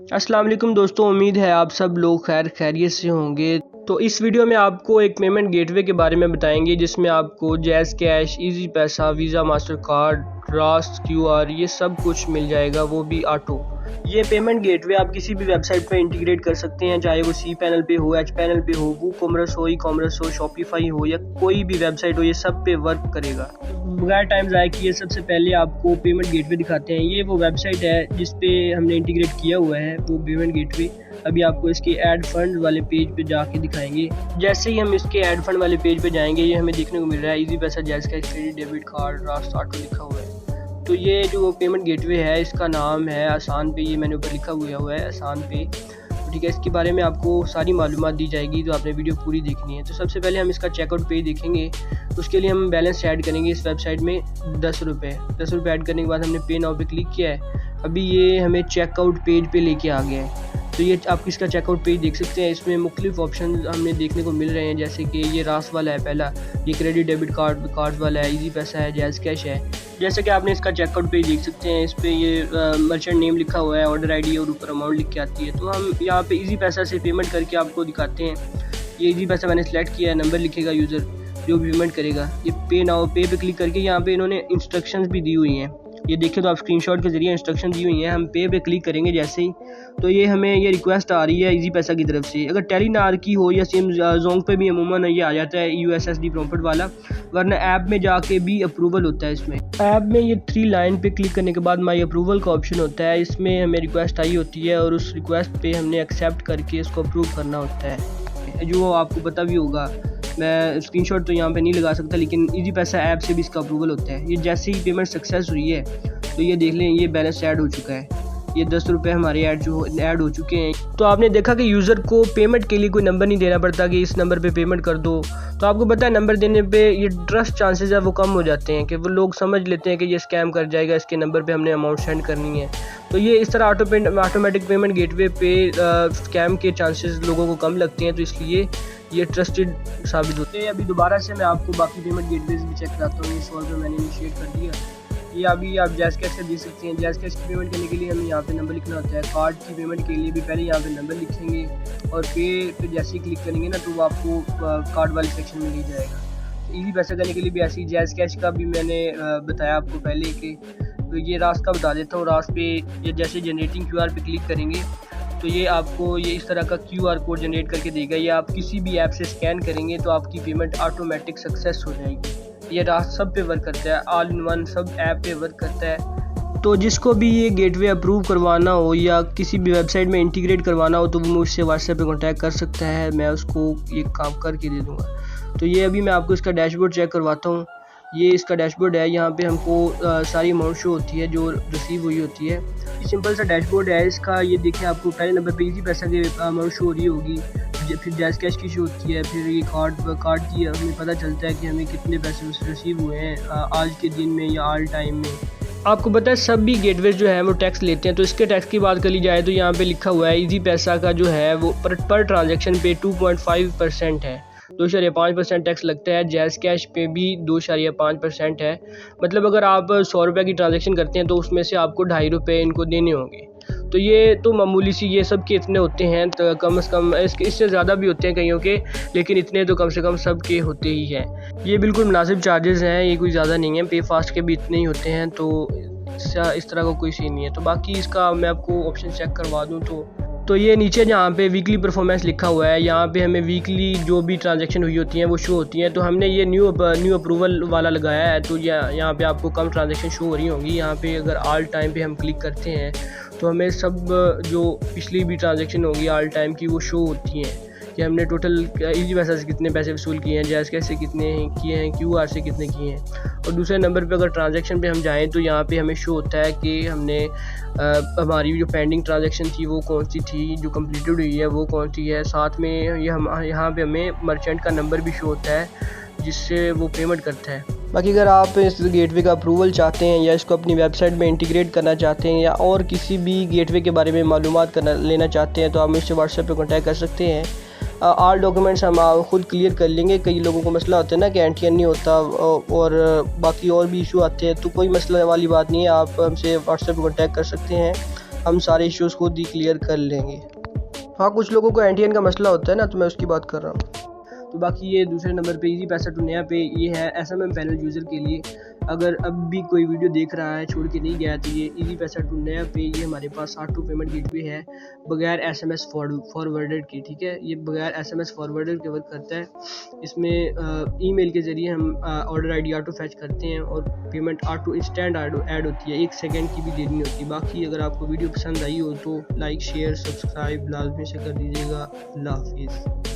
अस्सलाम वालेकुम दोस्तों, उम्मीद है आप सब लोग खैरियत से होंगे। तो इस वीडियो में आपको एक पेमेंट गेटवे के बारे में बताएंगे जिसमें आपको जैज़ कैश, इजी पैसा, visa, master card, Rust, QR ये सब कुछ मिल जाएगा, वो भी ऑटो। ये पेमेंट गेटवे आप किसी भी वेबसाइट पर इंटीग्रेट कर सकते हैं, चाहे वो सी पैनल पे हो, एच पैनल पे हो, वूकॉमर्स हो, ई कॉमर्स हो, शॉपिफाई हो या कोई भी वेबसाइट हो, ये सब पे वर्क करेगा। बगैर टाइम ज़ाया किए सबसे पहले आपको पेमेंट गेटवे दिखाते हैं। ये वो वेबसाइट है जिस पे हमने इंटीग्रेट किया हुआ है वो पेमेंट गेटवे। अभी आपको इसके ऐड फंड वाले पेज पे जाके दिखाएंगे। जैसे ही हम इसके ऐड फंड वाले पेज पे जाएंगे, ये हमें देखने को मिल रहा है इजी पैसा, jazz cash, credit, debit card, Rust, auto लिखा हुआ है। तो ये जो पेमेंट गेटवे है इसका नाम है आसान पे। ये मैंने ऊपर लिखा हुआ है आसान पे। ठीक है, इसके बारे में आपको सारी मालूमात दी जाएगी, तो आपने वीडियो पूरी देखनी है। तो सबसे पहले हम इसका चेकआउट पेज देखेंगे। उसके लिए हम बैलेंस ऐड करेंगे इस वेबसाइट में 10 रुपये ऐड करने के बाद हमने पे नाउ पे क्लिक किया है। अभी ये हमें चेकआउट पेज पे लेके आ गया है। तो ये आप इसका चेकआउट पेज देख सकते हैं। इसमें मुख्तलिफ ऑप्शन हमें देखने को मिल रहे हैं, जैसे कि ये रास वाला है पहला, ये क्रेडिट डेबिट कार्ड वाला है, इजी पैसा है, जैज़ कैश है। जैसे कि आपने इसका चेकआउट पेज देख सकते हैं, इस पर ये मर्चेंट नेम लिखा हुआ है, ऑर्डर आईडी और ऊपर अमाउंट लिख के आती है। तो हम यहाँ पे इजी पैसा से पेमेंट करके आपको दिखाते हैं। ये इजी पैसा मैंने सेलेक्ट किया है, नंबर लिखेगा यूज़र जो पेमेंट करेगा। ये पे नाउ पे क्लिक करके यहाँ पे इन्होंने इंस्ट्रक्शंस भी दी हुई हैं। ये देखिए तो आप स्क्रीनशॉट के ज़रिए इंस्ट्रक्शन दी हुई हैं। हम पे क्लिक करेंगे जैसे ही, तो ये हमें ये रिक्वेस्ट आ रही है इजी पैसा की तरफ से। अगर टेलीनार की हो या सिम जोंग पे भी अमूमन ये आ जाता है USSD प्रॉम्प्ट वाला, वरना ऐप में जाके भी अप्रूवल होता है। इसमें ऐप में ये 3 लाइन पे क्लिक करने के बाद माई अप्रूवल का ऑप्शन होता है। इसमें हमें रिक्वेस्ट आई होती है और उस रिक्वेस्ट पे हमने एक्सेप्ट करके इसको अप्रूव करना होता है, जो आपको पता भी होगा। मैं स्क्रीनशॉट तो यहाँ पे नहीं लगा सकता, लेकिन इजी पैसा ऐप से भी इसका अप्रूवल होता है। ये जैसे ही पेमेंट सक्सेस हुई है तो ये देख लें, ये बैलेंस ऐड हो चुका है। ये 10 रुपये हमारे ऐड हो चुके हैं। तो आपने देखा कि यूज़र को पेमेंट के लिए कोई नंबर नहीं देना पड़ता कि इस नंबर पे पेमेंट कर दो। तो आपको पता है नंबर देने पे ये ट्रस्ट चांसेस है वो कम हो जाते हैं, कि वो लोग समझ लेते हैं कि ये स्कैम कर जाएगा, इसके नंबर पे हमने अमाउंट सेंड करनी है। तो ये इस तरह ऑटोमेटिक पेमेंट गेटवे पे स्कैम के चांसेस लोगों को कम लगते हैं, तो इसलिए ये ट्रस्टेड साबित होते हैं। अभी दोबारा से मैं आपको बाकी पेमेंट गेटवेज भी चेक कराता हूँ। ये सॉल्व मैंने इनिशिएट कर दिया। ये अभी आप जैज़ कैश का देख सकते हैं। जैज़ कैश की पेमेंट करने के लिए हमें यहाँ पे नंबर लिखना होता है। कार्ड की पेमेंट के लिए भी पहले यहाँ पे नंबर लिखेंगे और पे जैसे ही क्लिक करेंगे ना, तो वो आपको कार्ड वाले सेक्शन में ले जाएगा। इजी पैसा करने के लिए भी ऐसी जैज़ कैश का भी मैंने बताया आपको पहले कि, तो ये रास्त का बता देता हूँ। रास्त पे ये जैसे जनरेटिंग QR पे क्लिक करेंगे तो ये आपको ये इस तरह का QR कोड जनरेट करके देगा। ये आप किसी भी ऐप से स्कैन करेंगे तो आपकी पेमेंट ऑटोमेटिक सक्सेस हो जाएगी। ये रास्त सब पे वर्क करता है, ऑल इन वन सब ऐप पे वर्क करता है। तो जिसको भी ये गेटवे अप्रूव करवाना हो या किसी भी वेबसाइट में इंटीग्रेट करवाना हो तो वो मुझसे व्हाट्सएप पे कांटेक्ट कर सकता है, मैं उसको ये काम करके दे दूँगा। तो ये अभी मैं आपको इसका डैशबोर्ड चेक करवाता हूँ। ये इसका डैशबोर्ड है। यहाँ पे हमको सारी अमाउंट शो होती है जो रिसीव हुई होती है। सिंपल सा डैशबोर्ड है इसका। ये देखिए आपको पहले नंबर पे इजी पैसा की अमाउंट शो हो रही होगी, फिर जैज़ कैश की शो होती है, फिर ये कार्ड की हमें पता चलता है कि हमें कितने पैसे रिसीव हुए हैं आज के दिन में या ऑल टाइम में। आपको पता है सभी गेटवेज जो है वो टैक्स लेते हैं। तो इसके टैक्स की बात कर ली जाए तो यहाँ पे लिखा हुआ है इजी पैसा का जो है वो पर ट्रांजेक्शन पे 2.5% है, 2.5% टैक्स लगता है। जैज़ कैश पे भी 2.5% है। मतलब अगर आप 100 रुपये की ट्रांजैक्शन करते हैं तो उसमें से आपको 2.5 रुपये इनको देने होंगे। तो ये तो मामूली सी, ये सब के इतने होते हैं, तो कम से कम इससे ज़्यादा भी होते हैं कईयों के, लेकिन इतने तो कम से कम सब के होते ही हैं। ये बिल्कुल मुनासिब चार्जेस हैं, ये कोई ज़्यादा नहीं है। पे फास्ट के भी इतने ही होते हैं, तो इस तरह का कोई सीन नहीं है। तो बाकी इसका मैं आपको ऑप्शन चेक करवा दूँ तो ये नीचे जहाँ पे वीकली परफॉर्मेंस लिखा हुआ है, यहाँ पे हमें वीकली जो भी ट्रांजैक्शन हुई होती हैं वो शो होती हैं। तो हमने ये न्यू अप्रूवल वाला लगाया है, तो यहाँ पे आपको कम ट्रांजैक्शन शो हो रही होंगी। यहाँ पे अगर ऑल टाइम पे हम क्लिक करते हैं तो हमें सब जो पिछली भी ट्रांजैक्शन होगी ऑल टाइम की वो शो होती हैं, कि हमने टोटल इजी पैसा से कितने पैसे वसूल किए हैं, जैज़ कैश से कितने किए हैं, QR से कितने किए हैं। और दूसरे नंबर पे अगर ट्रांजैक्शन पे हम जाएं तो यहाँ पे हमें शो होता है कि हमने हमारी जो पेंडिंग ट्रांजैक्शन थी वो कौन सी थी, जो कंप्लीटेड हुई है वो कौन सी है। साथ में यहाँ पे हमें मर्चेंट का नंबर भी शो होता है जिससे वो पेमेंट करता है। बाकी अगर आप इस गेटवे का अप्रूवल चाहते हैं या इसको अपनी वेबसाइट में इंटीग्रेट करना चाहते हैं या और किसी भी गेटवे के बारे में मालूमात लेना चाहते हैं तो आप मुझसे व्हाट्सएप पे कांटेक्ट कर सकते हैं। ऑल डॉक्यूमेंट्स हम खुद क्लियर कर लेंगे। कई लोगों को मसला होता है ना कि एनटीएन नहीं होता और बाकी और भी इशू आते हैं, तो कोई मसला वाली बात नहीं है। आप हमसे व्हाट्सएप पर कांटेक्ट कर सकते हैं। हम सारे इश्यूज़ खुद ही क्लियर कर लेंगे। हाँ, कुछ लोगों को एनटीएन का मसला होता है ना, तो मैं उसकी बात कर रहा हूँ। तो बाकी ये दूसरे नंबर पे इजी पैसा टू नया पे ये है एसएमएम पैनल यूज़र के लिए। अगर अब भी कोई वीडियो देख रहा है छोड़ के नहीं गया तो ये इजी पैसा टू नया पे ये हमारे पास R2 पेमेंट गेटवे है बगैर एसएमएस फॉरवर्डेड की। ठीक है, ये बगैर एसएमएस फॉरवर्डेड के वर्क करता है। इसमें ईमेल के ज़रिए हम ऑर्डर आईडी R2 फैच करते हैं और पेमेंट R2 इंस्टेंट ऐड होती है, 1 सेकंड की भी देर नहीं होती। बाकी अगर आपको वीडियो पसंद आई हो तो लाइक शेयर सब्सक्राइब लाजमी से कर दीजिएगा। अल्लाह हाफिज़।